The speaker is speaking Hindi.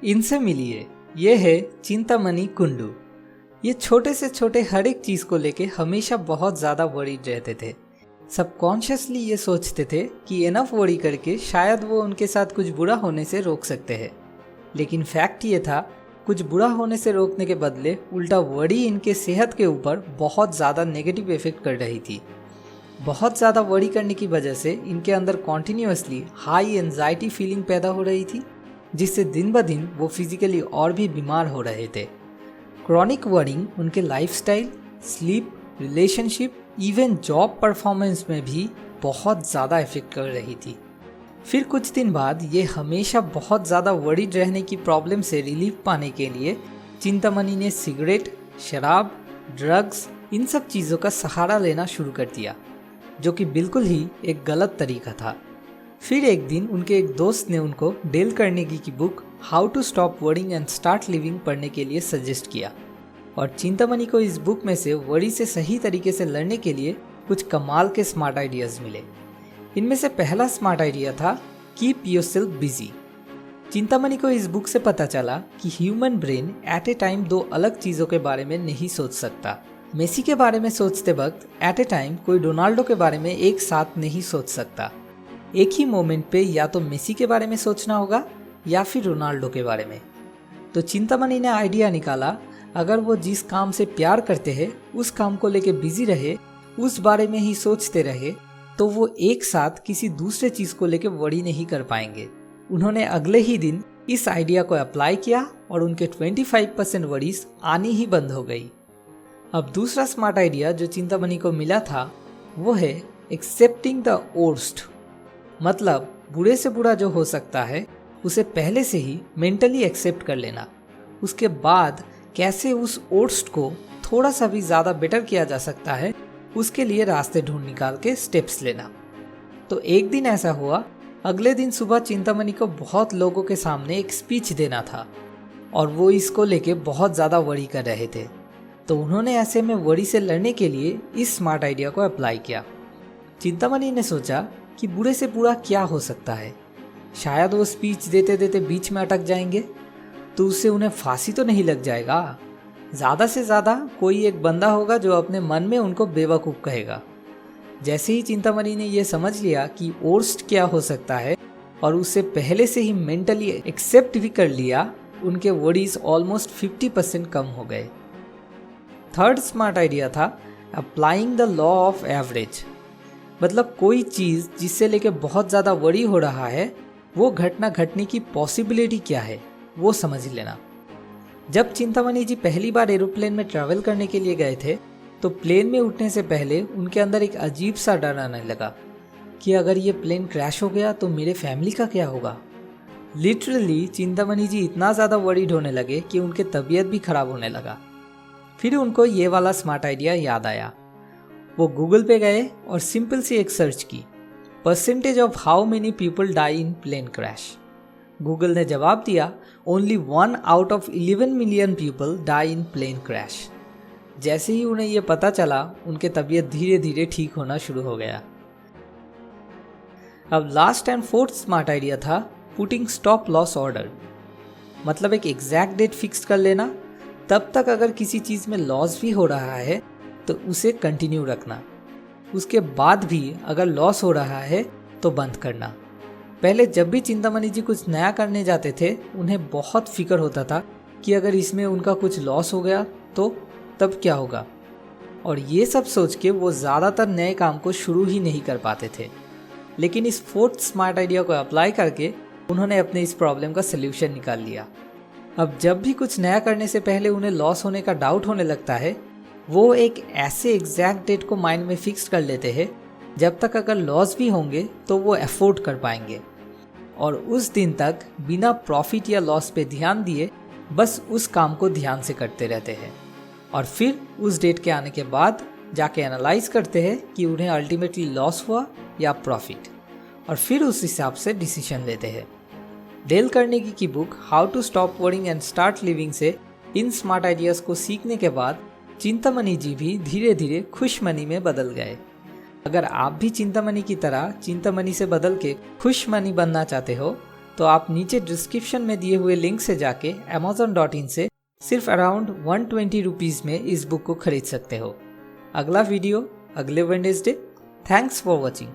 इनसे मिलिए, ये है चिंतामणि कुंडू। ये छोटे से छोटे हर एक चीज को लेके हमेशा बहुत ज्यादा वरीड रहते थे। सबकॉन्शियसली ये सोचते थे कि इनफ वरी करके शायद वो उनके साथ कुछ बुरा होने से रोक सकते हैं, लेकिन फैक्ट ये था कुछ बुरा होने से रोकने के बदले उल्टा वरी इनके सेहत के ऊपर बहुत ज़्यादा नेगेटिव इफेक्ट कर रही थी। बहुत ज़्यादा वरी करने की वजह से इनके अंदर कॉन्टिन्यूसली हाई एंजाइटी फीलिंग पैदा हो रही थी, जिससे दिन ब दिन वो फिजिकली और भी बीमार हो रहे थे। क्रॉनिक वरिंग उनके lifestyle, sleep, relationship, even job performance में भी बहुत ज़्यादा इफेक्ट कर रही थी। फिर कुछ दिन बाद ये हमेशा बहुत ज़्यादा वरीड रहने की प्रॉब्लम से रिलीफ पाने के लिए चिंतामणि ने सिगरेट, शराब, ड्रग्स, इन सब चीज़ों का सहारा लेना शुरू कर दिया, जो कि बिल्कुल ही एक गलत तरीका था। फिर एक दिन उनके एक दोस्त ने उनको डेल कार्नेगी की book how to stop worrying and start living पढ़ने के लिए सजेस्ट किया, और चिंतामणि को इस बुक में से वरी से सही तरीके से लड़ने के लिए कुछ कमाल के स्मार्ट आइडियाज़ मिले। इनमें से पहला स्मार्ट आइडिया था कीप योरसेल्फ बिजी। चिंतामणि को इस बुक से पता चला कि human brain at A time दो अलग चीज़ों के बारे में नहीं सोच सकता। मेसी के बारे में सोचते वक्त एट ए टाइम कोई रोनाल्डो के बारे में एक साथ नहीं सोच सकता। एक ही मोमेंट पे या तो मेसी के बारे में सोचना होगा या फिर रोनाल्डो के बारे में। तो चिंतामणि ने आइडिया निकाला, अगर वो जिस काम से प्यार करते हैं उस काम को लेके बिजी रहे, उस बारे में ही सोचते रहे, तो वो एक साथ किसी दूसरे चीज़ को लेके वरी नहीं कर पाएंगे। उन्होंने अगले ही दिन इस आइडिया को अप्लाई किया और उनके 25% वरीज आनी ही बंद हो गई। अब दूसरा स्मार्ट आइडिया जो चिंतामणि को मिला था वो है एक्सेप्टिंग द वर्स्ट। मतलब बुरे से बुरा जो हो सकता है उसे पहले से ही मेंटली एक्सेप्ट कर लेना, उसके बाद कैसे उस वर्स्ट को थोड़ा सा भी ज़्यादा बेटर किया जा सकता है उसके लिए रास्ते ढूंढ निकाल के स्टेप्स लेना। तो एक दिन ऐसा हुआ, अगले दिन सुबह चिंतामणि को बहुत लोगों के सामने एक स्पीच देना था और वो इसको लेके बहुत ज़्यादा वरी कर रहे थे। तो उन्होंने ऐसे में वरी से लड़ने के लिए इस स्मार्ट आइडिया को अप्लाई किया। चिंतामणि ने सोचा कि बुरे से बुरा क्या हो सकता है, शायद वो स्पीच देते देते बीच में अटक जाएंगे तो उससे उन्हें फांसी तो नहीं लग जाएगा। ज़्यादा से ज़्यादा कोई एक बंदा होगा जो अपने मन में उनको बेवकूफ़ कहेगा। जैसे ही चिंतामणि ने यह समझ लिया कि वर्स्ट क्या हो सकता है और उससे पहले से ही मेंटली एक्सेप्ट भी कर लिया, उनके वरीज ऑलमोस्ट 50% कम हो गए। थर्ड स्मार्ट आइडिया था applying the law of average. मतलब कोई चीज़ जिससे लेके बहुत ज़्यादा वरी हो रहा है वो घटना घटने की पॉसिबिलिटी क्या है वो समझ लेना। जब चिंतामणि जी पहली बार एरोप्लेन में ट्रैवल करने के लिए गए थे तो प्लेन में उठने से पहले उनके अंदर एक अजीब सा डर आने लगा कि अगर ये प्लेन क्रैश हो गया तो मेरे फैमिली का क्या होगा। लिटरली चिंतामणि जी इतना ज़्यादा वरीड होने लगे कि उनके तबीयत भी खराब होने लगा। फिर उनको ये वाला स्मार्ट आइडिया याद आया। वो गूगल पे गए और सिंपल सी एक सर्च की, percentage of how many people die in plane crash. Google ने जवाब दिया, only 1 out of 11 million people die in plane crash। जैसे ही उन्हें यह पता चला उनके तबीयत धीरे धीरे ठीक होना शुरू हो गया। अब last and fourth smart idea था पुटिंग स्टॉप लॉस ऑर्डर। मतलब एक एग्जैक्ट डेट फिक्स कर लेना, तब तक अगर किसी चीज़ में लॉस भी हो रहा है तो उसे कंटिन्यू रखना, उसके बाद भी अगर लॉस हो रहा है तो बंद करना। पहले जब भी चिंतामणि जी कुछ नया करने जाते थे उन्हें बहुत फिक्र होता था कि अगर इसमें उनका कुछ लॉस हो गया तो तब क्या होगा, और ये सब सोच के वो ज़्यादातर नए काम को शुरू ही नहीं कर पाते थे। लेकिन इस फोर्थ स्मार्ट आइडिया को अप्लाई करके उन्होंने अपने इस प्रॉब्लम का सल्यूशन निकाल लिया। अब जब भी कुछ नया करने से पहले उन्हें लॉस होने का डाउट होने लगता है, वो एक ऐसे एग्जैक्ट डेट को माइंड में फिक्स कर लेते हैं जब तक अगर लॉस भी होंगे तो वो अफोर्ड कर पाएंगे, और उस दिन तक बिना प्रॉफिट या लॉस पे ध्यान दिए बस उस काम को ध्यान से करते रहते हैं, और फिर उस डेट के आने के बाद जाके एनालाइज करते हैं कि उन्हें अल्टीमेटली लॉस हुआ या प्रॉफिट, और फिर उस हिसाब से डिसीजन लेते हैं। डेल कार्नेगी की book how to stop worrying and start living से इन स्मार्ट आइडियाज़ को सीखने के बाद चिंतामणि जी भी धीरे धीरे खुशमनी में बदल गए। अगर आप भी चिंतामणि की तरह चिंतामणि से बदल के खुशमनी बनना चाहते हो तो आप नीचे डिस्क्रिप्शन में दिए हुए लिंक से जाके amazon.in से सिर्फ अराउंड 120 रुपीज़ में इस बुक को खरीद सकते हो। अगला वीडियो अगले वेडनेसडे। Thanks for watching.